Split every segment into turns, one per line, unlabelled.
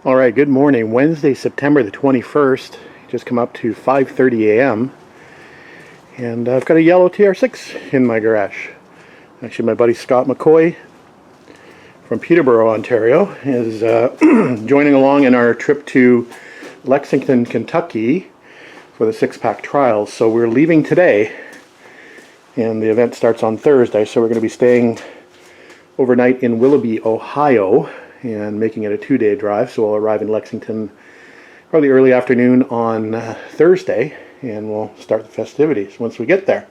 All right, good morning. Wednesday, September the 21st. Just come up to 5:30 a.m. and I've got a yellow TR6 in my garage. Actually, my buddy Scott McCoy from Peterborough, Ontario, is joining along in our trip to Lexington, Kentucky for the six-pack trials. So we're leaving today, and the event starts on Thursday. So we're going to be staying overnight in Willoughby, Ohio, and making it a two-day drive. So we'll arrive in Lexington probably early afternoon on Thursday, and we'll start the festivities once we get there.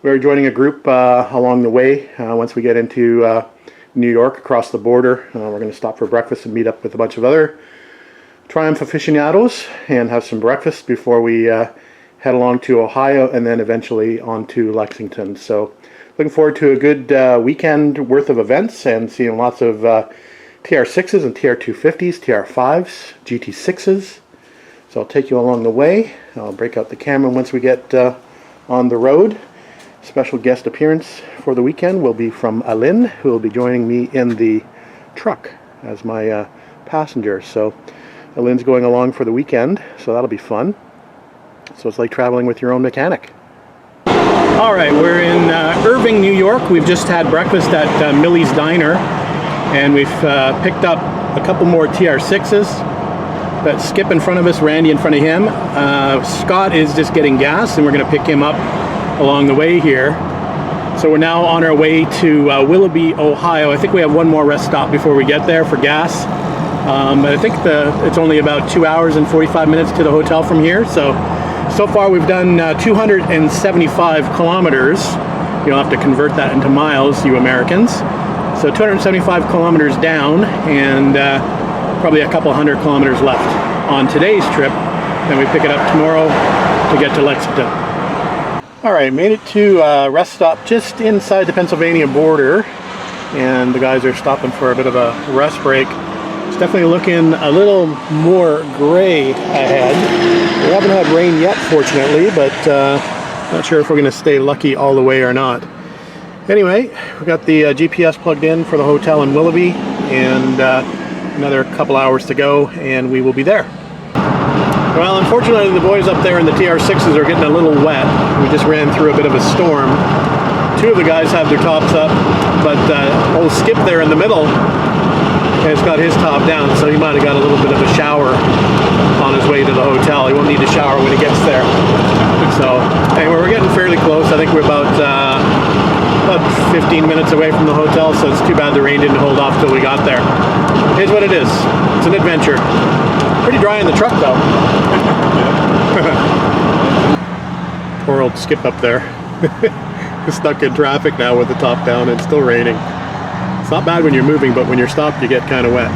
We're joining a group along the way. Once we get into New York, across the border, we're going to stop for breakfast and meet up with a bunch of other Triumph aficionados and have some breakfast before we head along to Ohio and then eventually on to Lexington. So looking forward to a good weekend worth of events and seeing lots of TR6s and TR250s, TR5s, GT6s. So I'll take you along the way. I'll break out the camera once we get on the road. Special guest appearance for the weekend will be from Alin, who will be joining me in the truck as my passenger. So Alin's going along for the weekend, so that'll be fun. So it's like traveling with your own mechanic. All right, we're in Irving, New York. We've just had breakfast at Millie's Diner. And we've picked up a couple more TR6s. Got Skip in front of us, Randy in front of him. Scott is just getting gas, and we're going to pick him up along the way here. So we're now on our way to Willoughby, Ohio. I think we have one more rest stop before we get there for gas. But I think it's only about 2 hours and 45 minutes to the hotel from here. So far we've done 275 kilometers. You'll have to convert that into miles, you Americans. So 275 kilometers down and probably a couple hundred kilometers left on today's trip. Then we pick it up tomorrow to get to Lexington. All right, made it to a rest stop just inside the Pennsylvania border. And the guys are stopping for a bit of a rest break. It's definitely looking a little more gray ahead. We haven't had rain yet, fortunately, but not sure if we're going to stay lucky all the way or not. Anyway, we got the GPS plugged in for the hotel in Willoughby, and another couple hours to go, and we will be there. Well, unfortunately, the boys up there in the TR6s are getting a little wet. We just ran through a bit of a storm. Two of the guys have their tops up, but old Skip there in the middle has got his top down, so he might have got a little bit of a shower on his way to the hotel. He won't need to shower when he gets there. So, anyway, we're getting fairly close. I think we're about 15 minutes away from the hotel, so it's too bad the rain didn't hold off till we got there. Here's what it is. It's an adventure. Pretty dry in the truck, though. Poor old Skip up there. Stuck in traffic now with the top down and still raining. It's not bad when you're moving, but when you're stopped, you get kind of wet.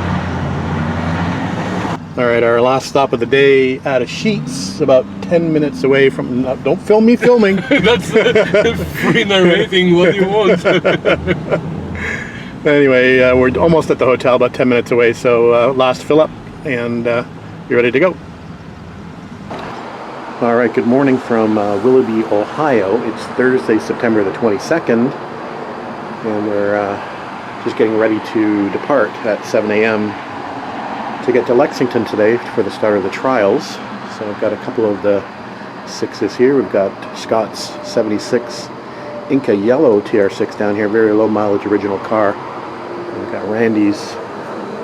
All right, our last stop of the day out of Sheets, about 10 minutes away from... don't film me filming.
That's free narrating. What do you want?
Anyway, we're almost at the hotel, about 10 minutes away, so last fill up, and you're ready to go. All right, good morning from Willoughby, Ohio. It's Thursday, September the 22nd, and we're just getting ready to depart at 7 a.m. to get to Lexington today for the start of the trials. So I've got a couple of the 6s here. We've got Scott's 76 Inca Yellow TR6 down here, very low mileage original car. And we've got Randy's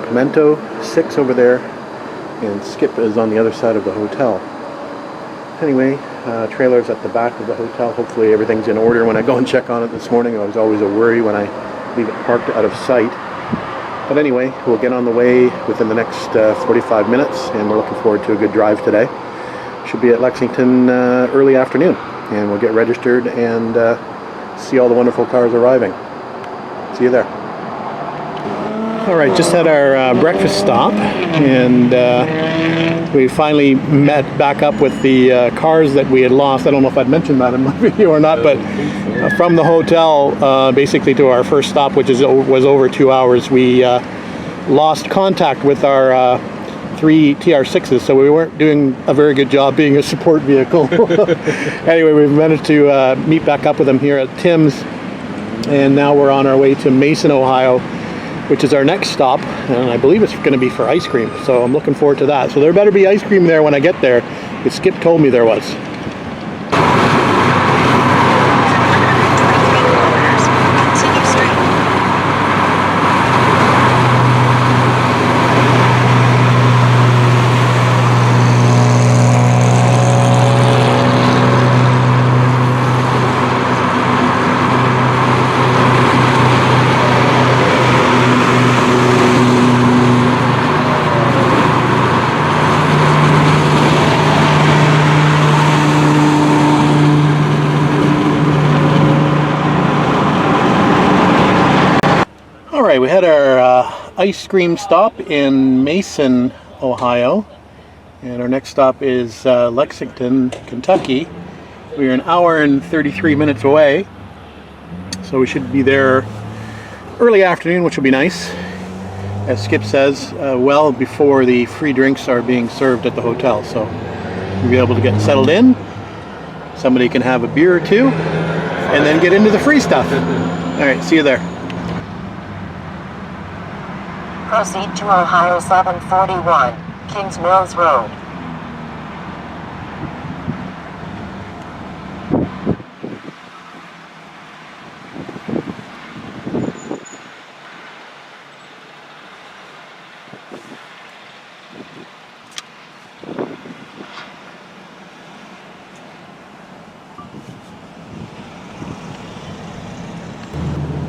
Pimento 6 over there, and Skip is on the other side of the hotel. Anyway, trailer's at the back of the hotel. Hopefully everything's in order. When I go and check on it this morning, it was always a worry when I leave it parked out of sight. But anyway, we'll get on the way within the next 45 minutes, and we're looking forward to a good drive today. Should be at Lexington early afternoon, and we'll get registered and see all the wonderful cars arriving. See you there. All right, just had our breakfast stop, and we finally met back up with the cars that we had lost. I don't know if I'd mentioned that in my video or not, but from the hotel basically to our first stop, which was over 2 hours, we lost contact with our 3 TR6s, so we weren't doing a very good job being a support vehicle. Anyway, we've managed to meet back up with them here at Tim's, and now we're on our way to Mason, Ohio, which is our next stop, and I believe it's going to be for ice cream, so I'm looking forward to that. So there better be ice cream there when I get there, because Skip told me there was. Alright, we had our ice cream stop in Mason, Ohio, and our next stop is Lexington, Kentucky. We're an hour and 33 minutes away, so we should be there early afternoon, which will be nice, as Skip says, well before the free drinks are being served at the hotel. So we'll be able to get settled in, somebody can have a beer or two, and then get into the free stuff. Alright, see you there.
Proceed to Ohio 741, Kings Mills Road.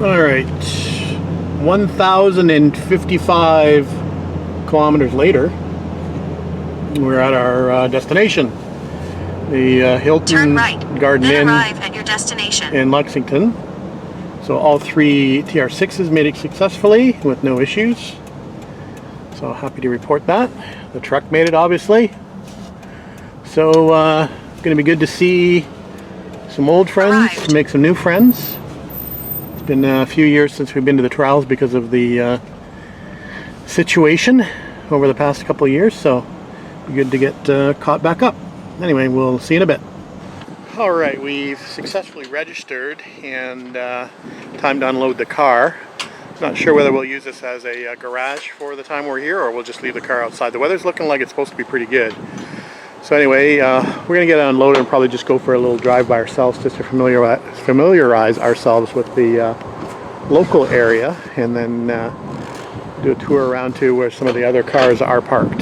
All right, 1,055 kilometers later, we're at our destination, the Hilton
Turn right,
Garden
then
Inn
arrive at your destination.
in Lexington. So all three TR6s made it successfully with no issues. So happy to report that. The truck made it, obviously. So going to be good to see some old friends,
Arrived.
make some new friends. It's been a few years since we've been to the trials because of the situation over the past couple of years, so it'll be good to get caught back up. Anyway, we'll see you in a bit. Alright, we've successfully registered and time to unload the car. Not sure whether we'll use this as a garage for the time we're here, or we'll just leave the car outside. The weather's looking like it's supposed to be pretty good. So anyway, we're going to get it unloaded and probably just go for a little drive by ourselves just to familiarize ourselves with the local area, and then do a tour around to where some of the other cars are parked.